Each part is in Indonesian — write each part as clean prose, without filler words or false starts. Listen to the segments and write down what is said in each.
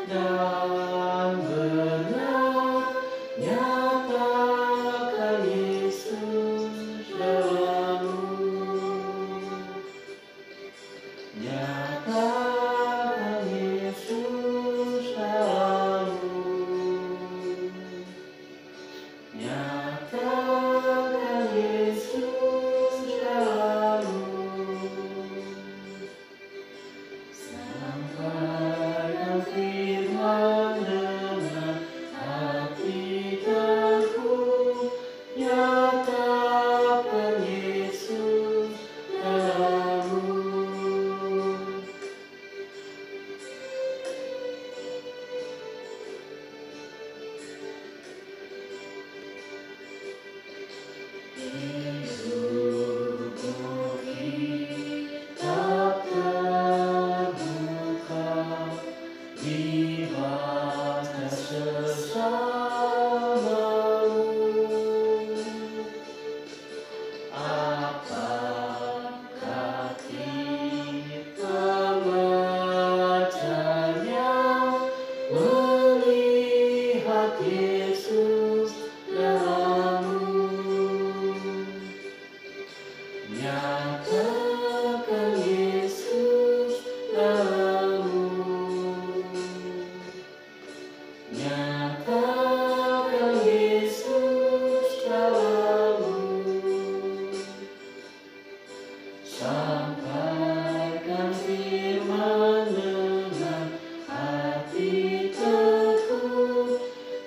dan benar, nyatakan Yesus dalammu. Nyatakan Yesus dalammu. Nyatakan Yesus dalammu. Sampaikan firman dengan hati teguh, nyatakan Yesus dalammu. Hidupku kitab terbuka, dibaca sesamamu. Apakah kita membacanya, melihat Yesus dalammu? Nyatakan Yesus dalammu. Nyatakan Yesus dalammu. Sampaikan firman dengan hati teguh,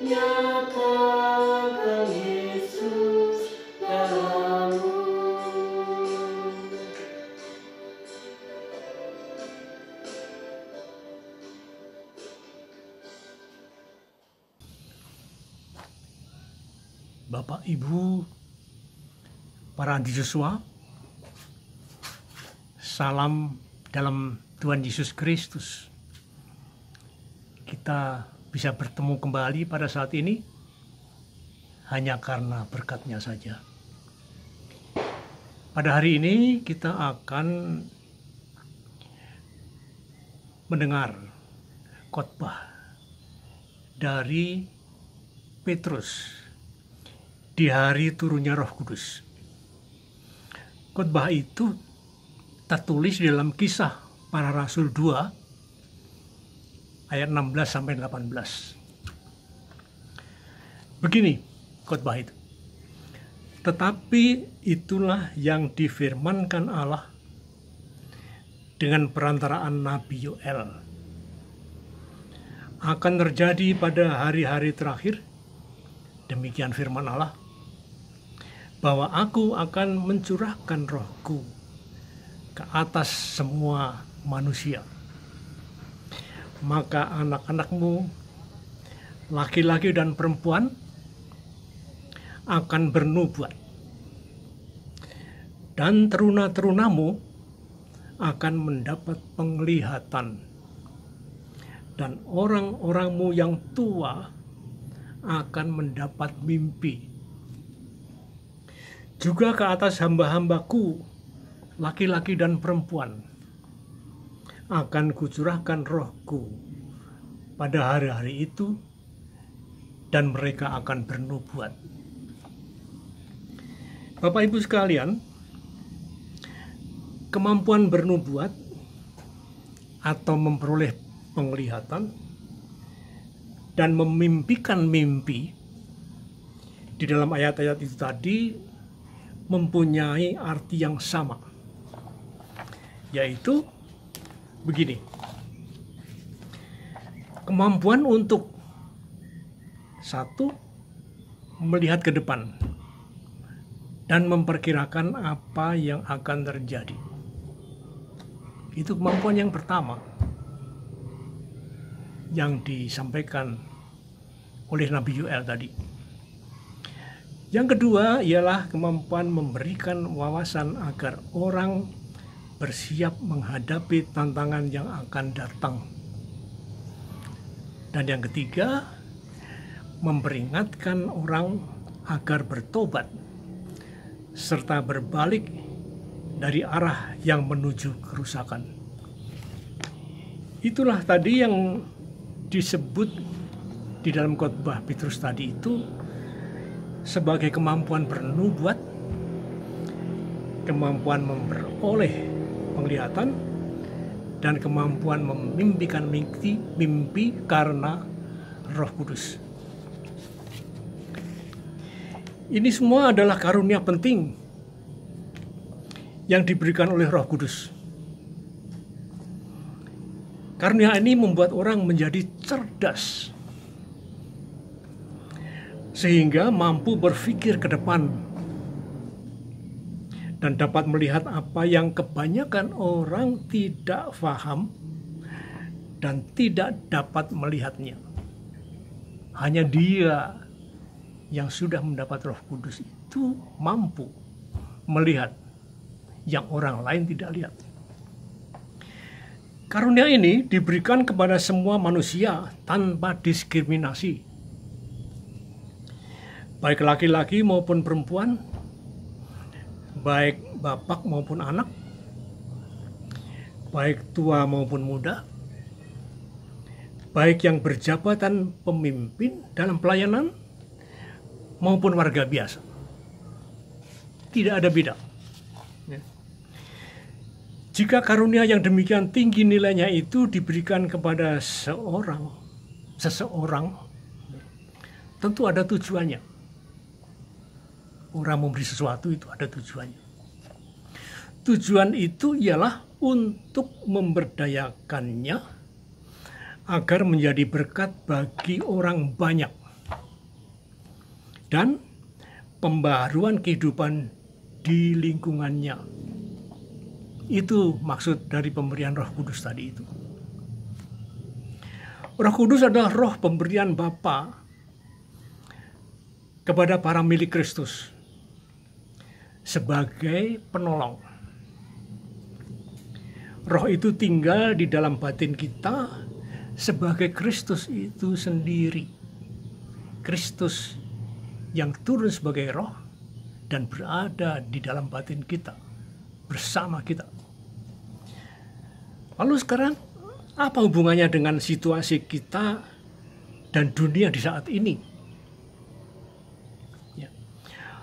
nyatakan Yesus dalammu. Bapak, Ibu, para anti-Joshua, salam dalam Tuhan Yesus Kristus. Kita bisa bertemu kembali pada saat ini hanya karena berkat-Nya saja. Pada hari ini kita akan mendengar khotbah dari Petrus di hari turunnya Roh Kudus. Khotbah itu tertulis di dalam Kisah Para Rasul 2 ayat 16 sampai 18. Begini khotbah itu. Tetapi itulah yang difirmankan Allah dengan perantaraan Nabi Yoel. Akan terjadi pada hari-hari terakhir, demikian firman Allah, bahwa aku akan mencurahkan rohku ke atas semua manusia. Maka anak-anakmu, laki-laki dan perempuan, akan bernubuat. Dan teruna-terunamu akan mendapat penglihatan. Dan orang-orangmu yang tua akan mendapat mimpi. Juga ke atas hamba-hambaku, laki-laki dan perempuan, akan kucurahkan rohku pada hari-hari itu, dan mereka akan bernubuat. Bapak Ibu sekalian, kemampuan bernubuat atau memperoleh penglihatan dan memimpikan mimpi di dalam ayat-ayat itu tadi mempunyai arti yang sama, yaitu begini: kemampuan untuk satu, melihat ke depan dan memperkirakan apa yang akan terjadi. Itu kemampuan yang pertama yang disampaikan oleh Nabi Yoel tadi. Yang kedua ialah kemampuan memberikan wawasan agar orang bersiap menghadapi tantangan yang akan datang. Dan yang ketiga, memperingatkan orang agar bertobat serta berbalik dari arah yang menuju kerusakan. Itulah tadi yang disebut di dalam khotbah Petrus tadi itu sebagai kemampuan bernubuat, kemampuan memperoleh penglihatan, dan kemampuan memimpikan mimpi karena Roh Kudus. Ini semua adalah karunia penting yang diberikan oleh Roh Kudus. Karunia ini membuat orang menjadi cerdas, sehingga mampu berpikir ke depan dan dapat melihat apa yang kebanyakan orang tidak paham dan tidak dapat melihatnya. Hanya dia yang sudah mendapat Roh Kudus itu mampu melihat yang orang lain tidak lihat. Karunia ini diberikan kepada semua manusia tanpa diskriminasi, baik laki-laki maupun perempuan, baik bapak maupun anak, baik tua maupun muda, baik yang berjabatan pemimpin dalam pelayanan maupun warga biasa. Tidak ada beda. Jika karunia yang demikian tinggi nilainya itu diberikan kepada seseorang, tentu ada tujuannya. Orang memberi sesuatu itu ada tujuannya. Tujuan itu ialah untuk memberdayakannya agar menjadi berkat bagi orang banyak dan pembaharuan kehidupan di lingkungannya. Itu maksud dari pemberian Roh Kudus tadi itu. Roh Kudus adalah roh pemberian Bapa kepada para milik Kristus sebagai penolong. Roh itu tinggal di dalam batin kita sebagai Kristus itu sendiri. Kristus yang turun sebagai roh dan berada di dalam batin kita, bersama kita. Lalu sekarang, apa hubungannya dengan situasi kita dan dunia di saat ini? Ya.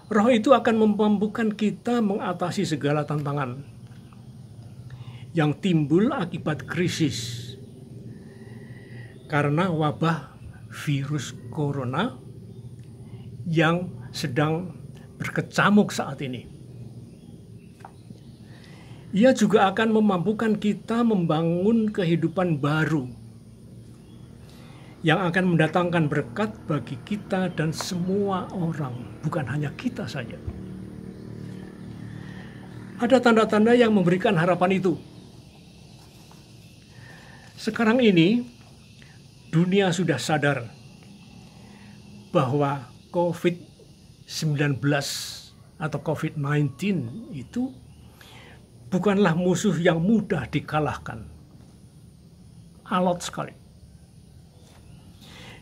Roh itu akan memampukan kita mengatasi segala tantangan yang timbul akibat krisis karena wabah virus corona yang sedang berkecamuk saat ini. Ia juga akan memampukan kita membangun kehidupan baru yang akan mendatangkan berkat bagi kita dan semua orang, bukan hanya kita saja. Ada tanda-tanda yang memberikan harapan itu. Sekarang ini, dunia sudah sadar bahwa COVID-19 atau COVID-19 itu bukanlah musuh yang mudah dikalahkan. Alot sekali.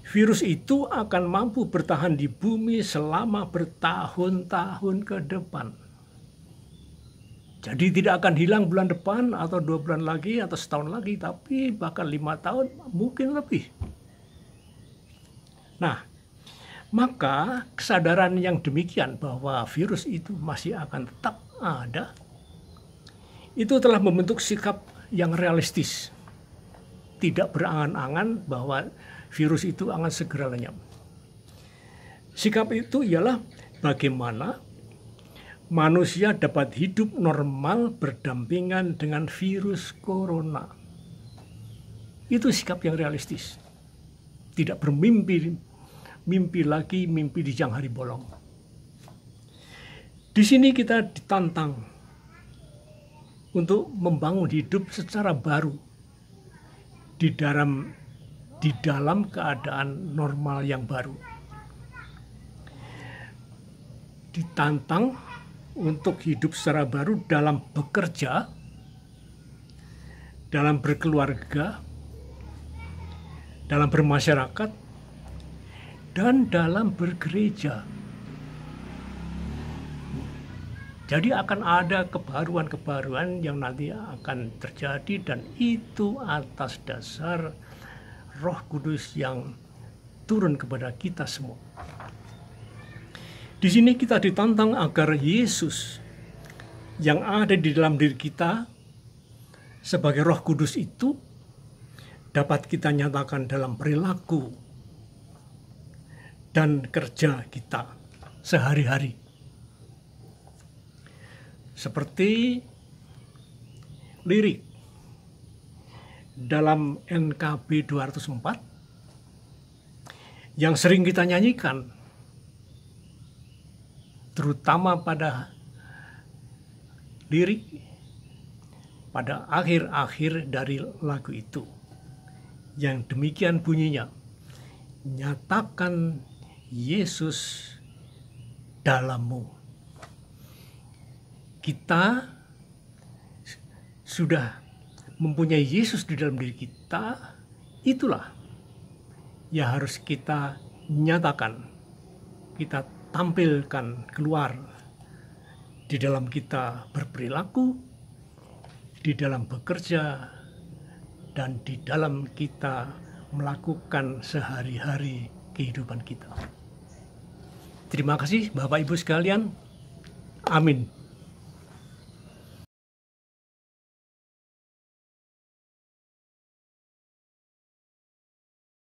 Virus itu akan mampu bertahan di bumi selama bertahun-tahun ke depan. Jadi tidak akan hilang bulan depan atau 2 bulan lagi atau setahun lagi, tapi bahkan 5 tahun mungkin lebih. Nah, maka kesadaran yang demikian bahwa virus itu masih akan tetap ada, itu telah membentuk sikap yang realistis. Tidak berangan-angan bahwa virus itu akan segera lenyap. Sikap itu ialah bagaimana manusia dapat hidup normal berdampingan dengan virus corona. Itu sikap yang realistis. Tidak bermimpi lagi mimpi di siang hari bolong. Di sini kita ditantang untuk membangun hidup secara baru di dalam keadaan normal yang baru. Ditantang untuk hidup secara baru dalam bekerja, dalam berkeluarga, dalam bermasyarakat, dan dalam bergereja. Jadi akan ada kebaruan-kebaruan yang nanti akan terjadi, dan itu atas dasar Roh Kudus yang turun kepada kita semua. Di sini kita ditantang agar Yesus yang ada di dalam diri kita sebagai Roh Kudus itu dapat kita nyatakan dalam perilaku dan kerja kita sehari-hari. Seperti lirik dalam NKB 204 yang sering kita nyanyikan, terutama pada lirik pada akhir-akhir dari lagu itu, yang demikian bunyinya, nyatakan Yesus dalammu. Kita sudah mempunyai Yesus di dalam diri kita, itulah yang harus kita nyatakan, kita tampilkan keluar di dalam kita berperilaku, di dalam bekerja, dan di dalam kita melakukan sehari-hari kehidupan kita. Terima kasih Bapak Ibu sekalian. Amin.